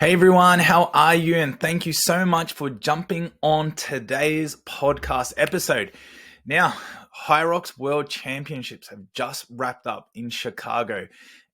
Hey everyone, how are you? And thank you so much for jumping on today's podcast episode. Now, HYROX World Championships have just wrapped up in Chicago,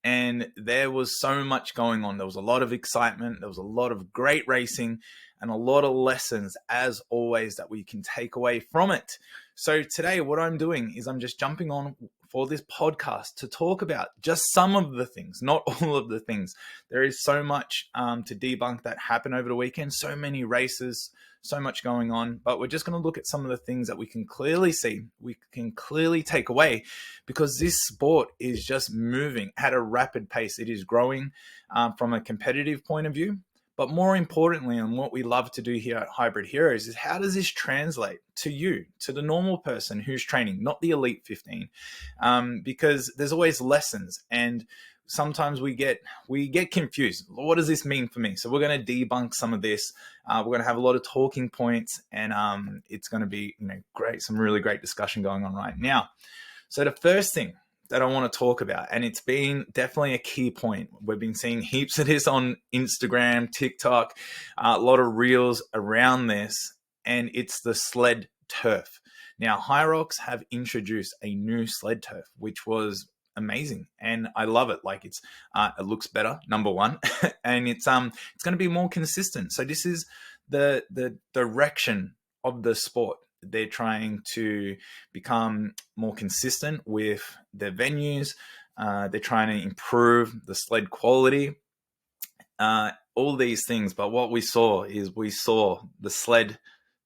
and there was so much going on. There was a lot of excitement, there was a lot of great racing, and a lot of lessons, as always, that we can take away from it. So today, what I'm doing is I'm just jumping on for this podcast to talk about just some of the things, not all of the things. There is so much to debunk that happened over the weekend, so many races, so much going on, but we're just going to look at some of the things that we can clearly see, we can clearly take away, because this sport is just moving at a rapid pace. It is growing from a competitive point of view. But more importantly, and what we love to do here at Hybrid Heroes is how does this translate to you, to the normal person who's training, not the elite 15? Because there's always lessons, and sometimes we get confused. What does this mean for me? So we're going to debunk some of this. We're going to have a lot of talking points, and it's going to be great, some really great discussion going on right now. So the first thing that I want to talk about, and it's been definitely a key point. We've been seeing heaps of this on Instagram, TikTok, a lot of reels around this, and it's the sled turf. Now, HYROX have introduced a new sled turf, which was amazing, and I love it. Like it looks better, number one, and it's going to be more consistent. So this is the direction of the sport. They're trying to become more consistent with their venues. They're trying to improve the sled quality, all these things. But what we saw the sled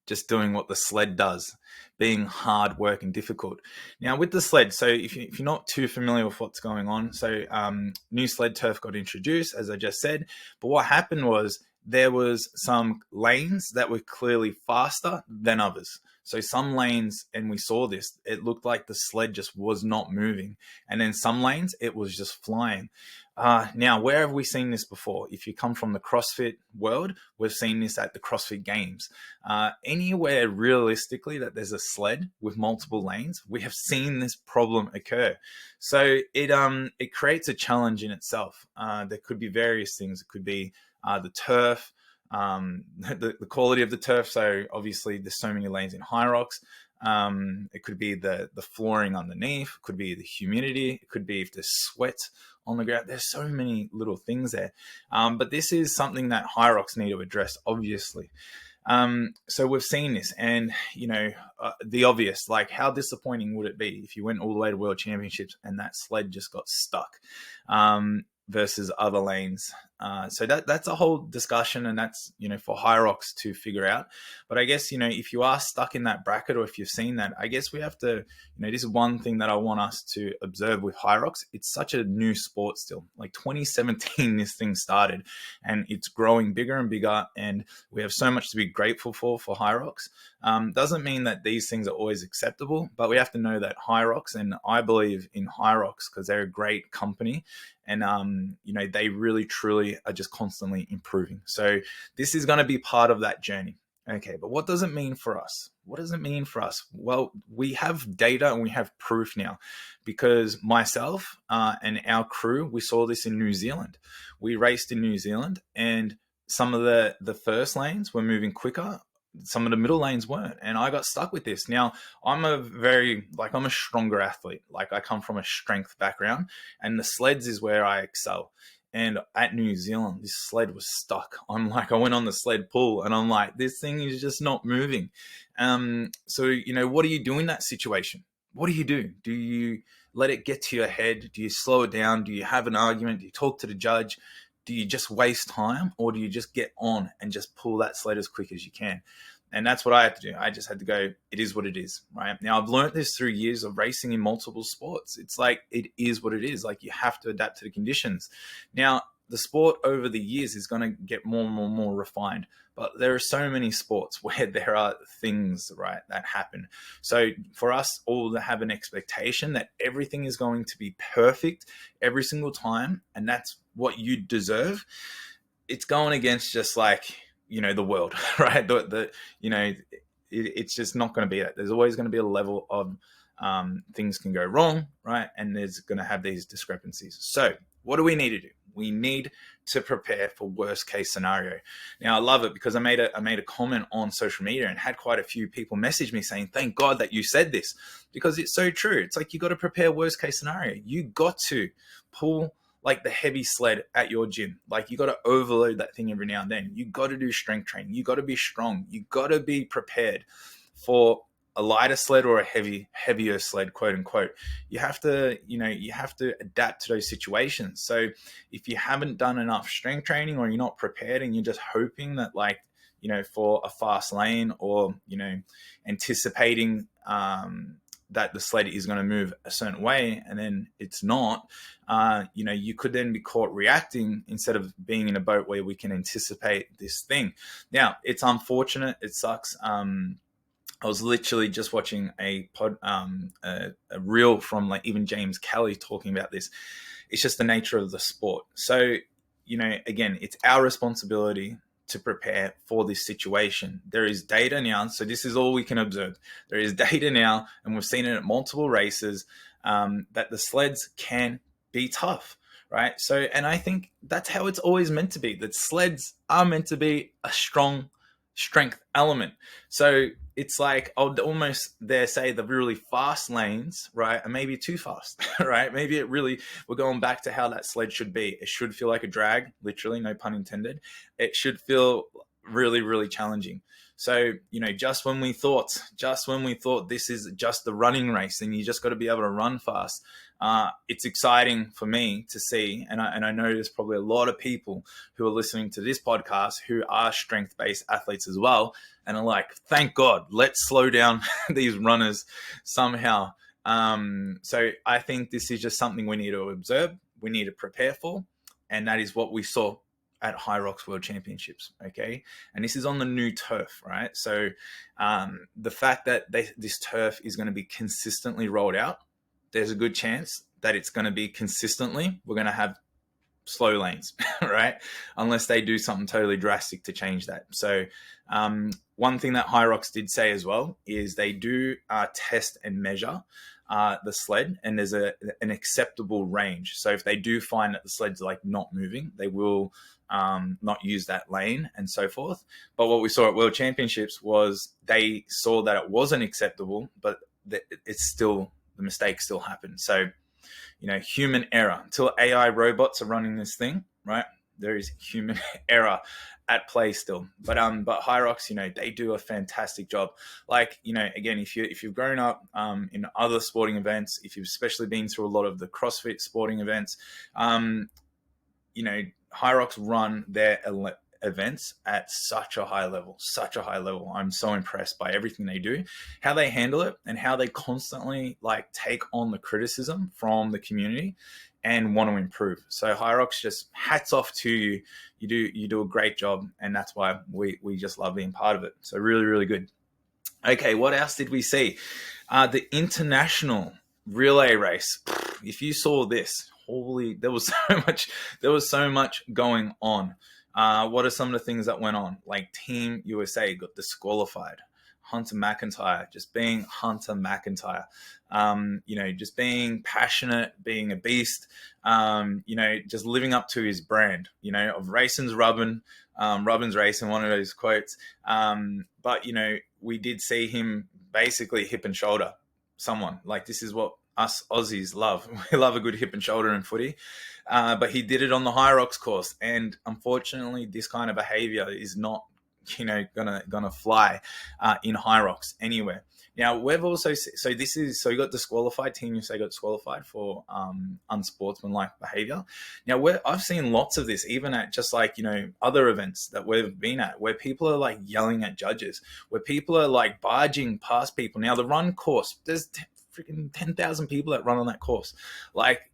just doing what the sled does, being hard work and difficult. Now with the sled, so if you're not too familiar with what's going on, so new sled turf got introduced, as I just said. But what happened was there was some lanes that were clearly faster than others. So some lanes, and we saw this, it looked like the sled just was not moving. And then some lanes, it was just flying. Now, where have we seen this before? If you come from the CrossFit world, we've seen this at the CrossFit Games. Anywhere realistically that there's a sled with multiple lanes, we have seen this problem occur. So it creates a challenge in itself. There could be various things. It could be the turf, the quality of the turf. So obviously there's so many lanes in HYROX. It could be the flooring underneath. It could be the humidity. It could be if there's sweat on the ground. There's so many little things there. But this is something that HYROX need to address, obviously. So we've seen this, and the obvious, like how disappointing would it be if you went all the way to World Championships and that sled just got stuck versus other lanes? So that's a whole discussion, and that's for HYROX to figure out. But I guess if you are stuck in that bracket, or if you've seen that, I guess we have to this is one thing that I want us to observe with HYROX. It's such a new sport still. Like 2017 this thing started, and it's growing bigger and bigger, and we have so much to be grateful for HYROX. Doesn't mean that these things are always acceptable, but we have to know that HYROX, and I believe in HYROX because they're a great company, and they really truly are just constantly improving. So this is going to be part of that journey. Okay, but what does it mean for us? What does it mean for us? Well, we have data and we have proof now, because myself and our crew, we saw this in New Zealand. We raced in New Zealand, and some of the first lanes were moving quicker. Some of the middle lanes weren't, and I got stuck with this. Now, I'm a stronger athlete. Like I come from a strength background, and the sleds is where I excel. And at New Zealand, this sled was stuck. I went on the sled pull, and I'm like, this thing is just not moving. So what do you do in that situation? What do you do? Do you let it get to your head? Do you slow it down? Do you have an argument? Do you talk to the judge? Do you just waste time, or do you just get on and just pull that sled as quick as you can? And that's what I had to do. I just had to go, it is what it is, right? Now, I've learned this through years of racing in multiple sports. It's like, it is what it is. Like, you have to adapt to the conditions. Now, the sport over the years is going to get more and more refined. But there are so many sports where there are things, right, that happen. So for us all to have an expectation that everything is going to be perfect every single time, and that's what you deserve, it's going against just like, the world, right? It's just not going to be that. There's always going to be a level of things can go wrong, right? And there's going to have these discrepancies. So what do we need to do? We need to prepare for worst case scenario. Now I love it because I made a comment on social media and had quite a few people message me saying, thank God that you said this, because it's so true. It's like, you got to prepare worst case scenario. You got to pull like the heavy sled at your gym. Like, you got to overload that thing every now and then. You got to do strength training. You got to be strong. You got to be prepared for a lighter sled or a heavier sled, quote unquote. You have to adapt to those situations. So if you haven't done enough strength training, or you're not prepared and you're just hoping that, like, for a fast lane, or, anticipating that the sled is going to move a certain way, and then it's not, you could then be caught reacting instead of being in a boat where we can anticipate this thing. Now, it's unfortunate. It sucks. I was literally just watching a reel from, like, even James Kelly talking about this. It's just the nature of the sport. So, again, it's our responsibility to prepare for this situation. There is data now, so this is all we can observe. There is data now, and we've seen it at multiple races, that the sleds can be tough, right? So, and I think that's how it's always meant to be. That sleds are meant to be a strong strength element. So it's like, I would almost dare say the really fast lanes, right, are maybe too fast, right? Maybe we're going back to how that sled should be. It should feel like a drag, literally, no pun intended. It should feel really, really challenging. So, just when we thought this is just the running race and you just got to be able to run fast, it's exciting for me to see. And I know there's probably a lot of people who are listening to this podcast who are strength-based athletes as well, and are like, thank God, let's slow down these runners somehow. So I think this is just something we need to observe, we need to prepare for, and that is what we saw at HYROX World Championships, okay? And this is on the new turf, right? So the fact that this turf is going to be consistently rolled out, there's a good chance that it's going to be consistently, we're going to have slow lanes, right? Unless they do something totally drastic to change that. So one thing that HYROX did say as well is they do test and measure the sled, and there's an acceptable range. So if they do find that the sled's like not moving, they will not use that lane and so forth. But what we saw at World Championships was they saw that it wasn't acceptable, but it's still, the mistake still happened. So, human error. Until AI robots are running this thing, right, there is human error at play still. But HYROX, they do a fantastic job. Like, again, if you've grown up in other sporting events, if you've especially been through a lot of the CrossFit sporting events, HYROX run their events at such a high level. I'm so impressed by everything they do, how they handle it, and how they constantly like take on the criticism from the community and want to improve. So HYROX, just hats off to you. You do a great job, and that's why we just love being part of it. So really, really good. Okay, what else did we see? The international relay race. If you saw this, holy, there was so much going on. What are some of the things that went on? Like Team USA got disqualified. Hunter McIntyre, just being Hunter McIntyre, just being passionate, being a beast, just living up to his brand, of racing's rubbin', Robin's racing, one of those quotes. But, we did see him basically hip and shoulder someone. Like, this is what us Aussies love. We love a good hip and shoulder in footy. But he did it on the HYROX course. And unfortunately, this kind of behavior is not, gonna fly in HYROX anywhere. Now, we've also, so he got disqualified. Team USA got disqualified for unsportsmanlike behavior. Now, I've seen lots of this, even at just like, other events that we've been at, where people are like yelling at judges, where people are like barging past people. Now, the run course, there's freaking 10,000 people that run on that course. Like,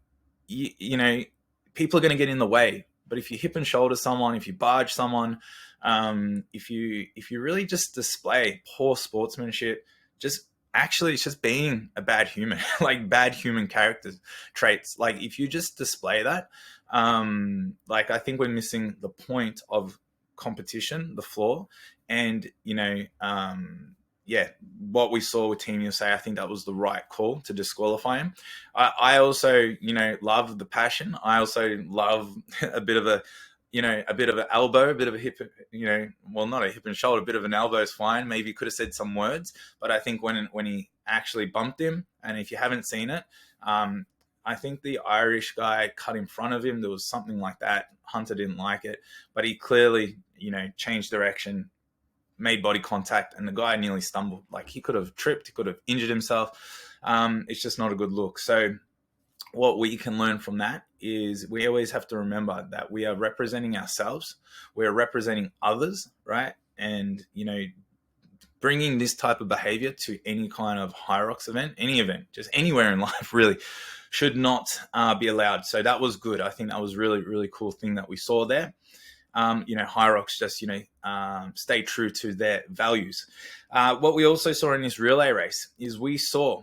people are going to get in the way. But if you hip and shoulder someone, if you barge someone, if you really just display poor sportsmanship, it's just being a bad human, like bad human character traits. Like, if you just display that, I think we're missing the point of competition, the flaw. And, yeah, what we saw with Team USA, I think that was the right call to disqualify him. I also, love the passion. I also love a bit of a, a bit of an elbow, a bit of a hip, well, not a hip and shoulder, a bit of an elbow is fine. Maybe he could have said some words, but I think when he actually bumped him, and if you haven't seen it, I think the Irish guy cut in front of him. There was something like that. Hunter didn't like it, but he clearly, changed direction, made body contact, and the guy nearly stumbled. Like, he could have tripped, he could have injured himself. It's just not a good look. So what we can learn from that is we always have to remember that we are representing ourselves, we're representing others, right? And, bringing this type of behavior to any kind of HYROX event, any event, just anywhere in life really, should not be allowed. So that was good. I think that was really, really cool thing that we saw there. HYROX just, stay true to their values. What we also saw in this relay race is we saw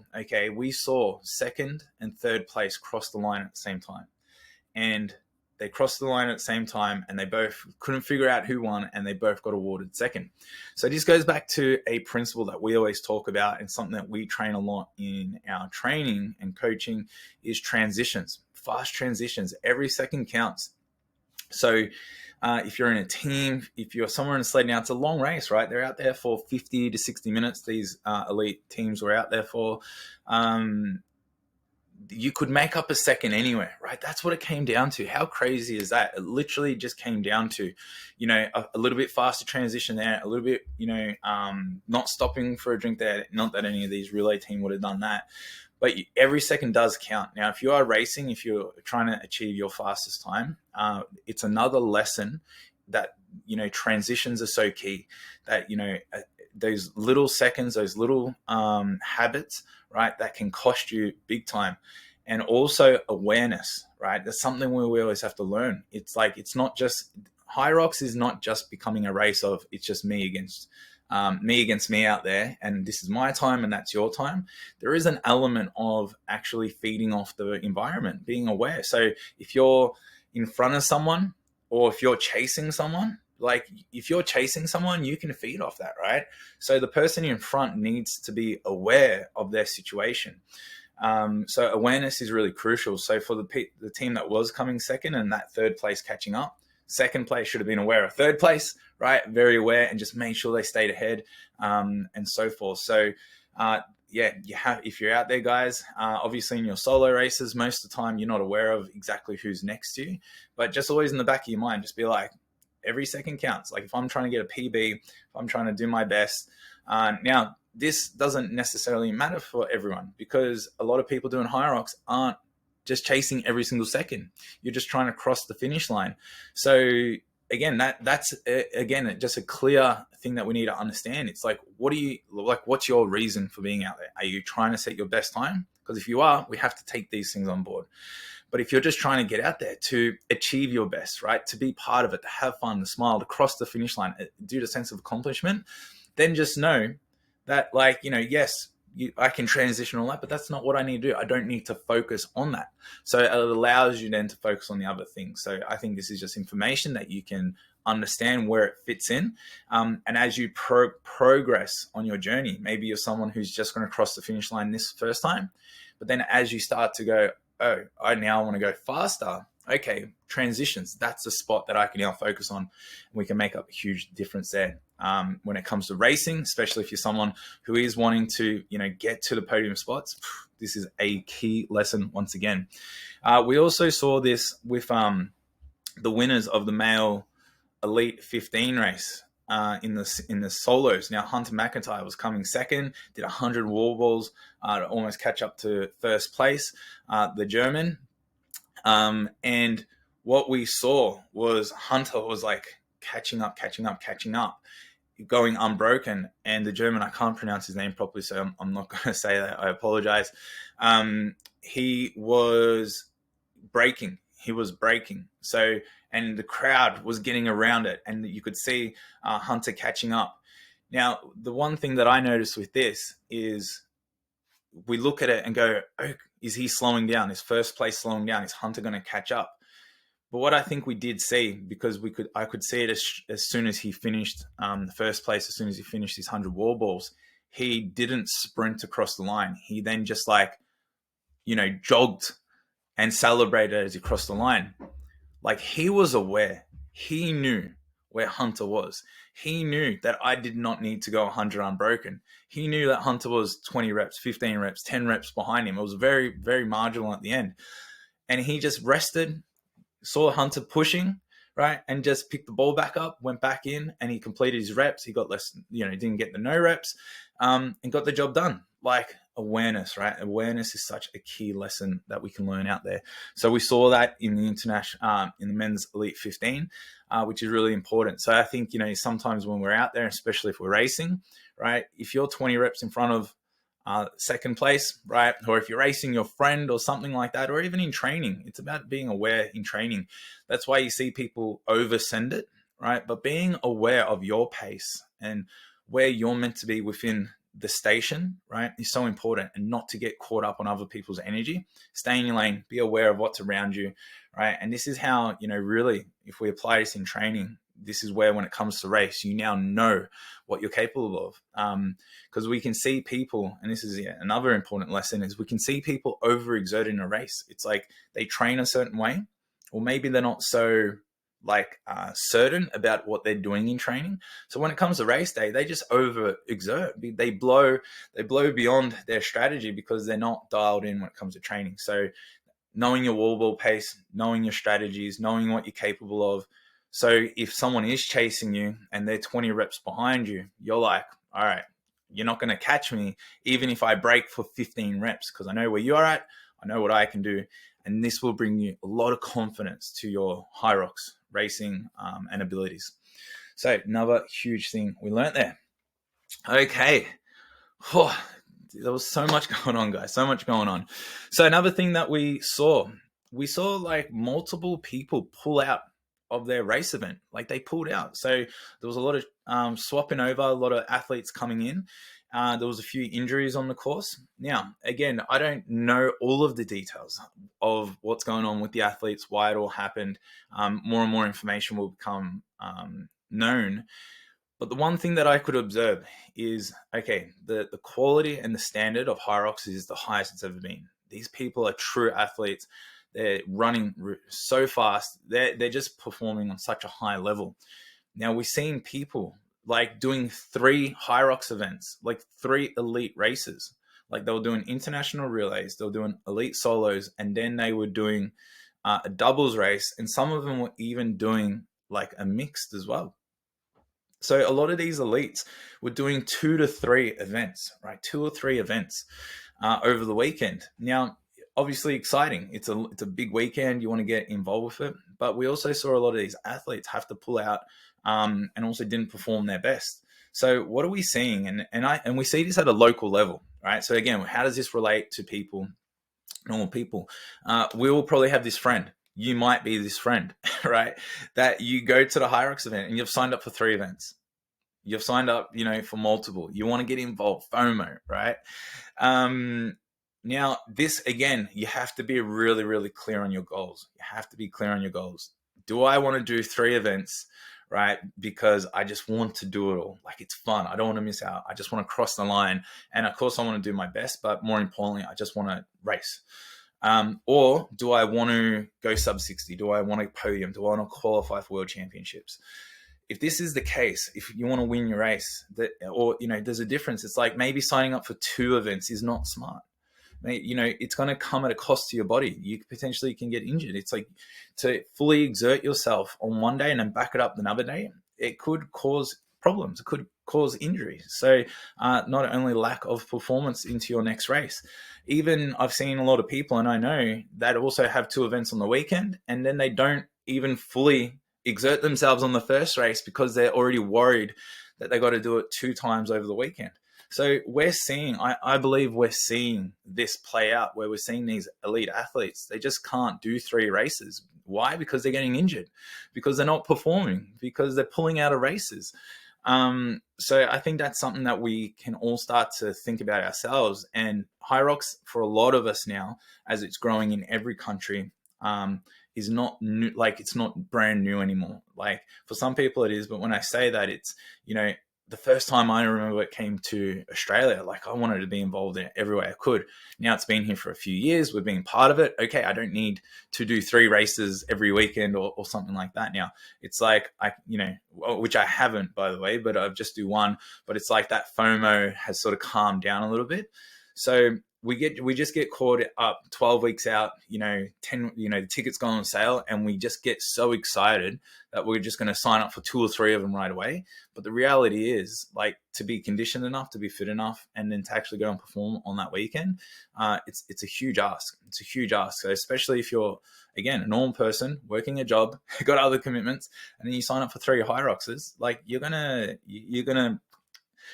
second and third place cross the line at the same time. And they crossed the line at the same time, and they both couldn't figure out who won, and they both got awarded second. So this goes back to a principle that we always talk about, and something that we train a lot in our training and coaching is transitions, fast transitions. Every second counts. So if you're in a team, if you're somewhere in a sled, now it's a long race, right? They're out there for 50 to 60 minutes. These elite teams were out there for. You could make up a second anywhere, right? That's what it came down to. How crazy is that? It literally just came down to, a little bit faster transition there, a little bit, not stopping for a drink there. Not that any of these relay team would have done that, but every second does count. Now, if you are racing, if you're trying to achieve your fastest time, it's another lesson that, transitions are so key, that, those little seconds, those little habits, right, that can cost you big time. And also awareness, right? That's something we always have to learn. It's like, it's not just, HYROX is not just becoming a race of, it's just me against me out there, and this is my time and that's your time. There is an element of actually feeding off the environment, being aware. So if you're in front of someone, or if you're chasing someone, like if you're chasing someone, you can feed off that, right? So the person in front needs to be aware of their situation. So awareness is really crucial. So for the team that was coming second and that third place catching up, second place should have been aware of third place, right? Very aware, and just made sure they stayed ahead, and so forth. So if you're out there, guys, obviously in your solo races, most of the time you're not aware of exactly who's next to you, but just always in the back of your mind, just be like, every second counts. Like if I'm trying to get a PB, if I'm trying to do my best. Now, this doesn't necessarily matter for everyone, because a lot of people doing HYROX aren't just chasing every single second. You're just trying to cross the finish line. So again, that's just a clear thing that we need to understand. It's like, what's your reason for being out there? Are you trying to set your best time? Because if you are, we have to take these things on board. But if you're just trying to get out there to achieve your best, right, to be part of it, to have fun, to smile, to cross the finish line, due to a sense of accomplishment, then just know that, yes, I can transition all that, but that's not what I need to do. I don't need to focus on that. So it allows you then to focus on the other things. So I think this is just information that you can understand where it fits in. And as you progress on your journey, maybe you're someone who's just going to cross the finish line this first time, but then as you start to go, oh, I now want to go faster. Okay, transitions, that's a spot that I can now focus on. We can make up a huge difference there. When it comes to racing, especially if you're someone who is wanting to, get to the podium spots, this is a key lesson once again. We also saw this with the winners of the male Elite 15 race in the solos. Now, Hunter McIntyre was coming second, did 100 wall balls to almost catch up to first place, the German. And what we saw was Hunter was like catching up, going unbroken. And the German, I can't pronounce his name properly, so I'm not going to say that. I apologize. He was breaking. So, and the crowd was getting around it, and you could see Hunter catching up. Now, the one thing that I noticed with this is we look at it and go, oh, is he slowing down? Is first place slowing down? Is Hunter going to catch up? But what I think we did see, because I could see it as soon as he finished the first place, as soon as he finished his 100 wall balls, he didn't sprint across the line. He then just like, jogged and celebrated as he crossed the line. Like, he was aware. He knew where Hunter was. He knew that I did not need to go 100 unbroken. He knew that Hunter was 20 reps, 15 reps, 10 reps behind him. It was very, very marginal at the end. And he just rested, saw Hunter pushing, right? And just picked the ball back up, went back in, and he completed his reps. He got less, didn't get the no reps, and got the job done. Like, awareness, right? Awareness is such a key lesson that we can learn out there. So we saw that in the international, in the men's elite 15, which is really important. So I think, sometimes when we're out there, especially if we're racing, right? If you're 20 reps in front of second place, right? Or if you're racing your friend or something like that, or even in training, it's about being aware in training. That's why you see people oversend it, right? But being aware of your pace and where you're meant to be within the station, right, is so important, and not to get caught up on other people's energy. Stay in your lane, be aware of what's around you, right? And this is how, really, if we apply this in training, this is where, when it comes to race, you now know what you're capable of. Because we can see people, and this is another important lesson, is we can see people overexert in a race. It's like they train a certain way, or maybe they're not so certain about what they're doing in training. So when it comes to race day, they just overexert. They blow beyond their strategy because they're not dialed in when it comes to training. So knowing your wall ball pace, knowing your strategies, knowing what you're capable of. So if someone is chasing you and they're 20 reps behind you, you're like, all right, you're not going to catch me, even if I break for 15 reps, because I know where you're at. I know what I can do. And this will bring you a lot of confidence to your HYROX racing and abilities. So another huge thing we learned there. Okay. There was so much going on, guys. So much going on. So another thing that we saw like multiple people pull out of their race event. Like, they pulled out. So there was a lot of swapping over, a lot of athletes coming in. There was a few injuries on the course. Now, again, I don't know all of the details of what's going on with the athletes, why it all happened. More and more information will become known. But the one thing that I could observe is, okay, the quality and the standard of HYROX is the highest it's ever been. These people are true athletes. They're running so fast. They're just performing on such a high level. Now, we're seeing people like doing 3 HYROX events, like 3 elite races. Like, they were doing international relays, they were doing elite solos, and then they were doing a doubles race. And some of them were even doing like a mixed as well. So a lot of these elites were doing 2 to 3 events, right? 2 or 3 events over the weekend. Now, obviously exciting. It's a big weekend. You want to get involved with it. But we also saw a lot of these athletes have to pull out and also didn't perform their best. So what are we seeing? And we see this at a local level, right? So again, how does this relate to people, normal people? We will probably have this friend. You might be this friend, right? That you go to the HYROX event and you've signed up for 3 events. You've signed up, for multiple. You want to get involved, FOMO, right? Now, this, again, you have to be really, really clear on your goals. You have to be clear on your goals. Do I want to do 3 events, right? Because I just want to do it all. Like, it's fun. I don't want to miss out. I just want to cross the line. And of course, I want to do my best, but more importantly, I just want to race. Or do I want to go sub 60? Do I want to podium? Do I want to qualify for world championships? If this is the case, if you want to win your race, there's a difference. It's like maybe signing up for 2 events is not smart. It's going to come at a cost to your body. You potentially can get injured. It's like, to fully exert yourself on one day and then back it up another day, it could cause problems. It could cause injuries. So not only lack of performance into your next race. Even I've seen a lot of people, and I know, that also have 2 events on the weekend, and then they don't even fully exert themselves on the first race because they're already worried that they got to do it 2 times over the weekend. So we're seeing, I believe we're seeing this play out, where we're seeing these elite athletes, they just can't do 3 races. Why? Because they're getting injured, because they're not performing, because they're pulling out of races. So I think that's something that we can all start to think about ourselves. And HYROX, for a lot of us now, as it's growing in every country, is not new. Like, it's not brand new anymore. Like, for some people it is, but when I say that, it's, the first time I remember it came to Australia, like I wanted to be involved in it every way I could. Now it's been here for a few years. We've been part of it. Okay, I don't need to do 3 races every weekend or something like that. Now it's like which I haven't, by the way, but I just do one. But it's like that FOMO has sort of calmed down a little bit. So we just get caught up 12 weeks out, 10, the tickets go on sale, and we just get so excited that we're just going to sign up for 2 or 3 of them right away. But the reality is, like, to be conditioned enough, to be fit enough, and then to actually go and perform on that weekend, it's a huge ask. It's a huge ask. So especially if you're, again, a normal person working a job, got other commitments, and then you sign up for 3 HYROXes, like you're gonna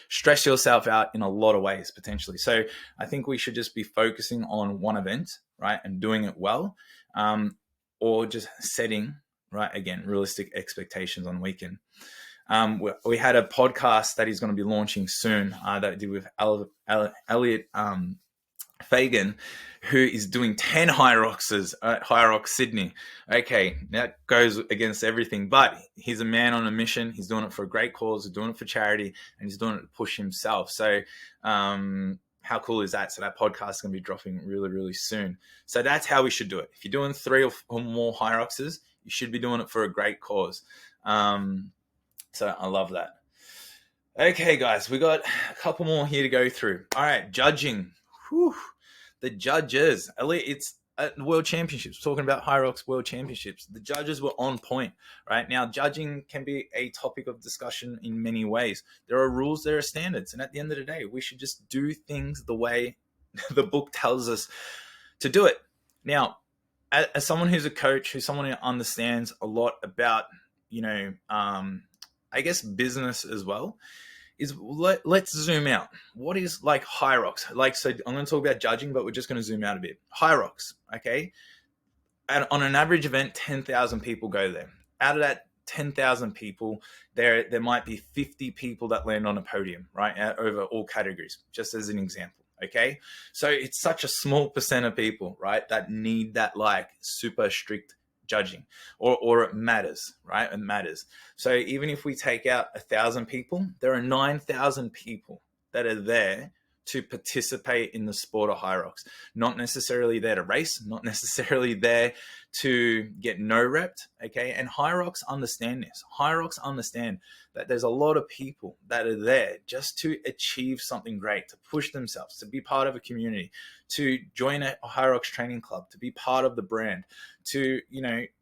stress yourself out in a lot of ways potentially. So I think we should just be focusing on one event, right, and doing it well, or just setting, right, again, realistic expectations on weekend. We had a podcast that he's going to be launching soon that I did with Elliot Fagan, who is doing 10 HYROXes at HYROX Sydney. Okay, that goes against everything, but he's a man on a mission. He's doing it for a great cause, he's doing it for charity, and he's doing it to push himself. So how cool is that? So that podcast is going to be dropping really, really soon. So that's how we should do it. If you're doing 3 or more HYROXes, you should be doing it for a great cause. So I love that. Okay, guys, we got a couple more here to go through. All right, judging. Whew. The judges, it's at the World Championships, talking about HYROX World Championships. The judges were on point, right? Now, judging can be a topic of discussion in many ways. There are rules, there are standards. And at the end of the day, we should just do things the way the book tells us to do it. Now, as someone who's a coach, who's someone who understands a lot about, I guess business as well, let's zoom out. What is like HYROX? Like, so I'm going to talk about judging, but we're just going to zoom out a bit. HYROX, okay? And on an average event, 10,000 people go there. Out of that 10,000 people, there might be 50 people that land on a podium, right? Over all categories, just as an example, okay? So it's such a small percent of people, right, that need that like super strict judging, or it matters, right? It matters. So even if we take out 1,000 people, there are 9,000 people that are there to participate in the sport of HYROX. Not necessarily there to race, not necessarily there to get no repped, okay? And HYROX understand this. HYROX understand that there's a lot of people that are there just to achieve something great, to push themselves, to be part of a community, to join a HYROX training club, to be part of the brand, to,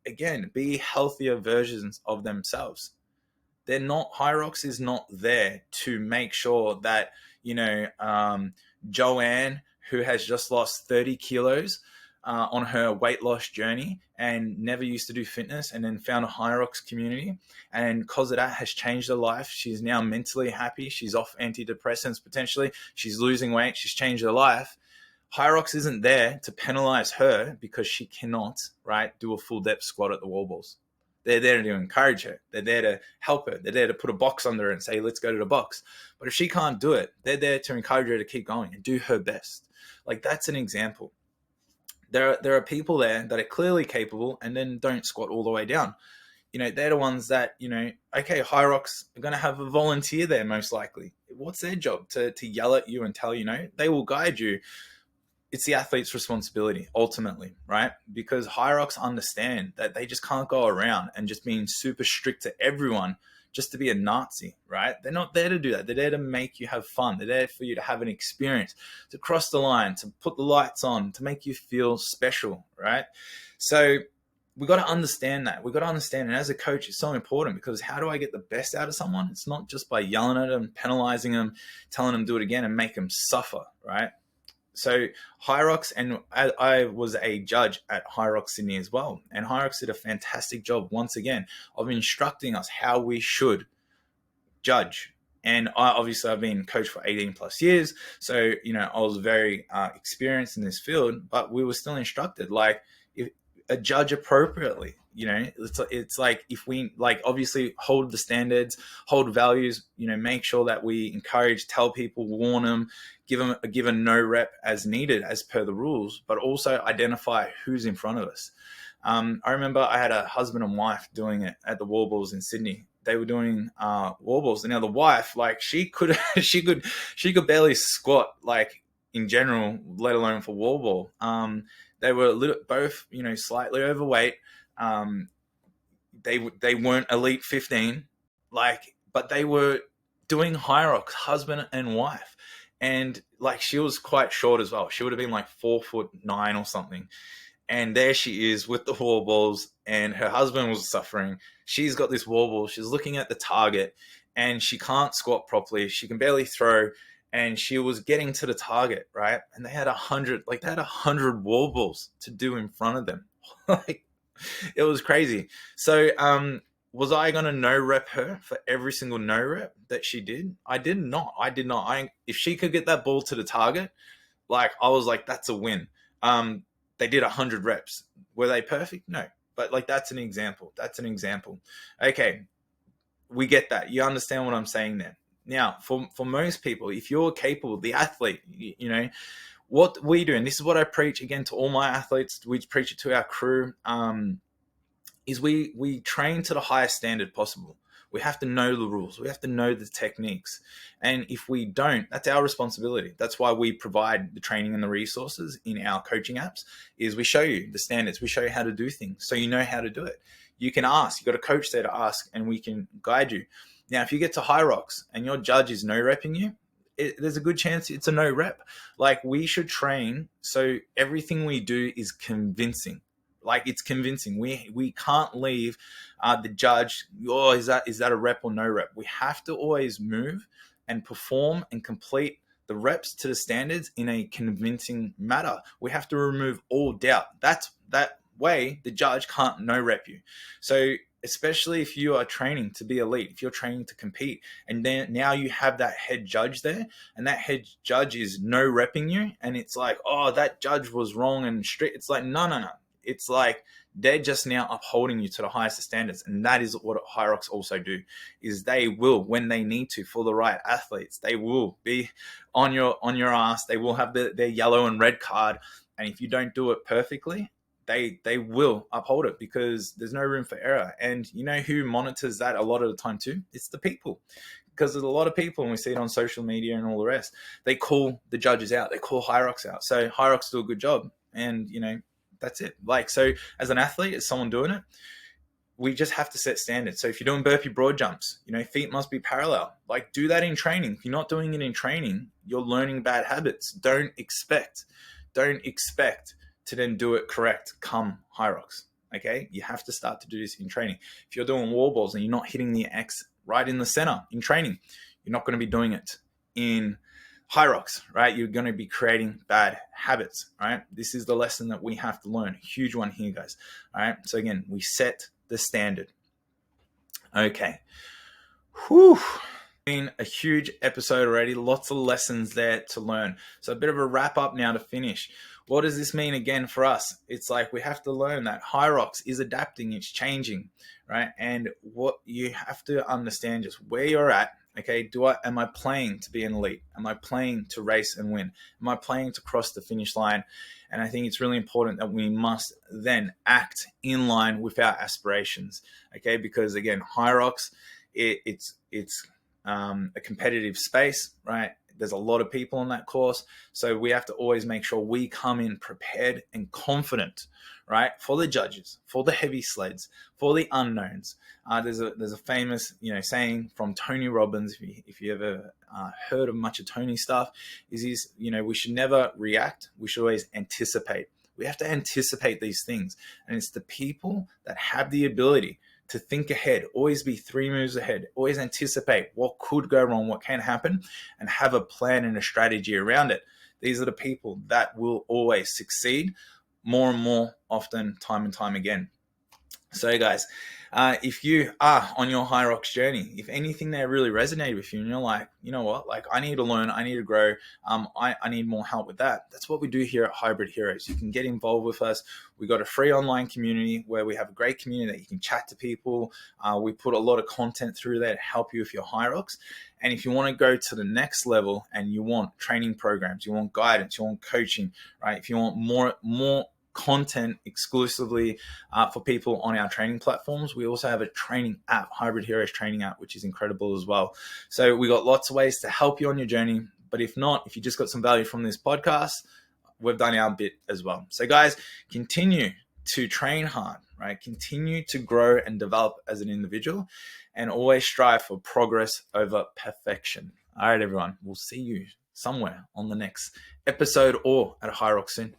again, be healthier versions of themselves. They're not, HYROX is not there to make sure that, Joanne, who has just lost 30 kilos on her weight loss journey and never used to do fitness, and then found a HYROX community, and because of that has changed her life. She's now mentally happy. She's off antidepressants potentially. She's losing weight. She's changed her life. HYROX isn't there to penalize her because she cannot, right, do a full depth squat at the wall balls. They're there to encourage her. They're there to help her. They're there to put a box under her and say, let's go to the box. But if she can't do it, they're there to encourage her to keep going and do her best. Like, that's an example. There are people there that are clearly capable and then don't squat all the way down. They're the ones that, okay, HYROX are going to have a volunteer there most likely. What's their job? To yell at you and tell you, they will guide you. It's the athlete's responsibility ultimately, right? Because HYROX understand that they just can't go around and just being super strict to everyone just to be a Nazi, right? They're not there to do that. They're there to make you have fun. They're there for you to have an experience, to cross the line, to put the lights on, to make you feel special, right? So we got to understand that. We got to understand, and as a coach, it's so important, because how do I get the best out of someone? It's not just by yelling at them, penalizing them, telling them do it again and make them suffer, right? So HYROX, and I was a judge at HYROX Sydney as well, and HYROX did a fantastic job once again of instructing us how we should judge. And I've been coach for 18 plus years, so I was very experienced in this field, but we were still instructed like if a judge appropriately. It's like, if we obviously hold the standards, hold values, make sure that we encourage, tell people, warn them, give a no rep as needed as per the rules, but also identify who's in front of us. I remember I had a husband and wife doing it at the wall balls in Sydney, they were doing wall balls. Now the wife, like she could she could barely squat, like in general, let alone for wall ball. They were both, slightly overweight. They weren't elite 15, like, but they were doing HYROX, husband and wife. And like, she was quite short as well. She would have been like 4'9" or something. And there she is with the wall balls, and her husband was suffering. She's got this wall ball. She's looking at the target, and she can't squat properly. She can barely throw, and she was getting to the target, right? And they had 100 wall balls to do in front of them. Like, it was crazy. So, was I going to no rep her for every single no rep that she did? I did not. If she could get that ball to the target, like, I was like, that's a win. They did 100 reps. Were they perfect? No. But like, that's an example. Okay. We get that. You understand what I'm saying there. Now, for most people, if you're capable, the athlete, what we do, and this is what I preach again to all my athletes, we preach it to our crew, is we train to the highest standard possible. We have to know the rules. We have to know the techniques. And if we don't, that's our responsibility. That's why we provide the training and the resources in our coaching apps, is we show you the standards. We show you how to do things so you know how to do it. You can ask. You've got a coach there to ask, and we can guide you. Now, if you get to HYROX and your judge is no repping you, there's a good chance it's a no rep. Like, we should train so everything we do is convincing. Like, it's convincing. We can't leave the judge, is that a rep or no rep? We have to always move and perform and complete the reps to the standards in a convincing manner. We have to remove all doubt. That way the judge can't no rep you. So especially if you are training to be elite, if you're training to compete, and then now you have that head judge there, and that head judge is no repping you, and it's like, oh, that judge was wrong and strict. It's like, no. It's like, they're just now upholding you to the highest standards. And that is what HYROX also do, is they will, when they need to, for the right athletes, they will be on your ass. They will have their yellow and red card. And if you don't do it perfectly, they will uphold it, because there's no room for error. And you know who monitors that a lot of the time too? It's the people. Because there's a lot of people, and we see it on social media and all the rest, they call the judges out. They call HYROX out. So HYROX do a good job. And, that's it. Like, so as an athlete, as someone doing it, we just have to set standards. So if you're doing burpee broad jumps, feet must be parallel. Like, do that in training. If you're not doing it in training, you're learning bad habits. Don't expect to then do it correct come HYROX. Okay? You have to start to do this in training. If you're doing wall balls and you're not hitting the X right in the center in training, you're not going to be doing it in HYROX, right? You're going to be creating bad habits, right? This is the lesson that we have to learn. Huge one here, guys. All right. So again, we set the standard. Okay. Whew. Been a huge episode already. Lots of lessons there to learn. So a bit of a wrap up now to finish. What does this mean again for us? It's like, we have to learn that HYROX is adapting, it's changing, right? And what you have to understand, just where you're at. Okay, am I playing to be an elite? Am I playing to race and win? Am I playing to cross the finish line? And I think it's really important that we must then act in line with our aspirations. Okay, because again, HYROX, it's a competitive space, right? There's a lot of people on that course. So we have to always make sure we come in prepared and confident, right? For the judges, for the heavy sleds, for the unknowns. There's a famous, saying from Tony Robbins, if you ever heard of much of Tony's stuff, is we should never react. We should always anticipate. We have to anticipate these things. And it's the people that have the ability to think ahead, always be 3 moves ahead, always anticipate what could go wrong, what can happen, and have a plan and a strategy around it. These are the people that will always succeed more and more often, time and time again. So guys, if you are on your HYROX journey, if anything there really resonated with you and you're like, you know what, like, I need to learn, I need to grow, I need more help with that. That's what we do here at Hybrid Heroes. You can get involved with us. We've got a free online community where we have a great community that you can chat to people. We put a lot of content through there to help you with your HYROX. And if you want to go to the next level and you want training programs, you want guidance, you want coaching, right? If you want more content exclusively for people on our training platforms. We also have a training app, Hybrid Heroes training app, which is incredible as well. So we got lots of ways to help you on your journey. But if not, if you just got some value from this podcast, we've done our bit as well. So guys, continue to train hard, right? Continue to grow and develop as an individual, and always strive for progress over perfection. All right, everyone, we'll see you somewhere on the next episode or at HYROX soon.